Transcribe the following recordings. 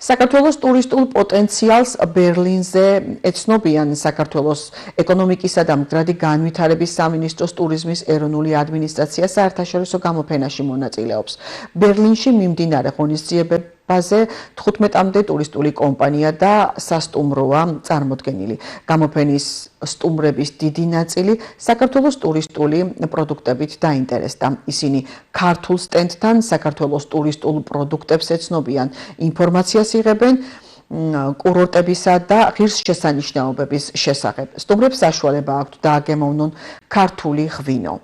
საქართველოს ტურისტულ პოტენციალს ბერლინზე ეცნობიან საქართველოს ეკონომიკისა და მდგრადი განვითარების სამინისტროს ტურიზმის ეროვნული ადმინისტრაცია საერთაშორისო გამოფენაში მონაწილეობს. ბერლინში მიმდინარე ღონისძიებაზე 15-მდე ტურისტული კომპანია და სასტუმროა წარმოდგენილი. გამოფენის სტუმრების დიდი ნაწილი საქართველოს ტურისტული პროდუქტებით დაინტერესდა. ისინი ქართულ სტენდთან საქართველოს ტურისტულ პროდუქტებს ეცნობიან, ინფორმაციას იღებენ კურორტებისა და ღირსშესანიშნაობების შესახებ. სტუმრებს საშუალება აქვთ დააგემოვნონ ქართული ღვინო.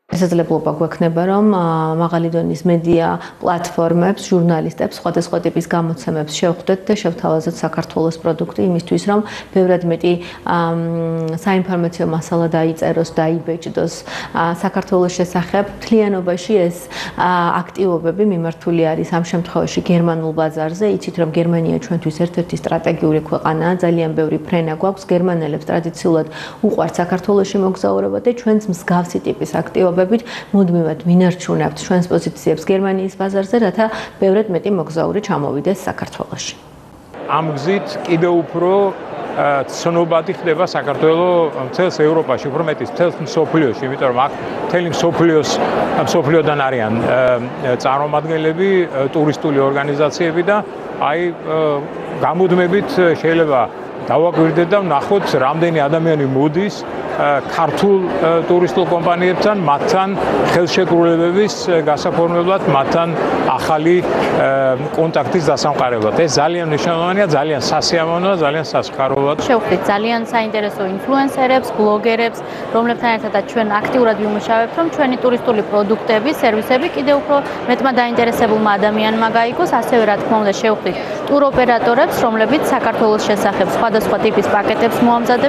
შესაძლებლობა გვექნება, რომ მაღალი დონის მედია პლატფორმებს, ჟურნალისტებს, სხვადასხვა ტიპის გამოცემებს შევხვდეთ და შევთავაზოთ საქართველოს პროდუქტი იმისთვის, რომ ბევრად მეტი საინფორმაციო მასალა დაიწეროს, დაიბეჭდოს საქართველოს შესახებ. მთლიანობაში ეს აქტივობები მიმართული არის ამ შემთხვევაში გერმანულ ბაზარზე. იცით, რომ გერმანია ჩვენთვის ერთ-ერთი სტრატეგიული ქვეყანაა, ძალიან ბევრი ფრენა გვაქვს. გერმანელებს ტრადიციულად უყვართ საქართველოში მოგზაურობა და ჩვენც მსგავსი ტიპის აქტივობები მუდმივად ვინარჩუნებთ ჩვენს პოზიციებს გერმანიის ბაზარზე, რათა ბევრად მეტი მოგზაური ჩამოვიდეს საქართველოში. ამ გზით კიდევ უფრო ცნობადი ხდება საქართველოს მთელს ევროპაში, უფრო მეტიც მთელს მსოფლიოში, იმიტომ რომ აქ მთელი მსოფლიოდან არიან წარმომადგენლები, ტურისტული ორგანიზაციები და აი გამუდმებით შეიძლება დავაკვირდეთ და ვნახოთ, რამდენი ადამიანი მოდის ქართულ ტურისტულ კომპანიებთან, მათთან ხელშეკრულებების გასაფორმებლად, მათთან ახალი კონტაქტის დასამყარებლად. ეს ძალიან მნიშვნელოვანია, ძალიან სასიამოვნოა, ძალიან სასიხარულოა. შევხვდით ძალიან საინტერესო ინფლუენსერებს, ბლოგერებს, რომლებთან ერთადაც ჩვენ აქტიურად ვიმუშავებთ, რომ ჩვენი ტურისტული პროდუქტები, სერვისები კიდევ უფრო მეტმა დაინტერესებულმა ადამიანმა გაიგოს. ასევე რა თქმა უნდა შევხვდით ტუროპერატორებს, რომლებიც საქართველოს შესახებ სხვადასხვა ტიპის პაკეტებს მოამზადებენ.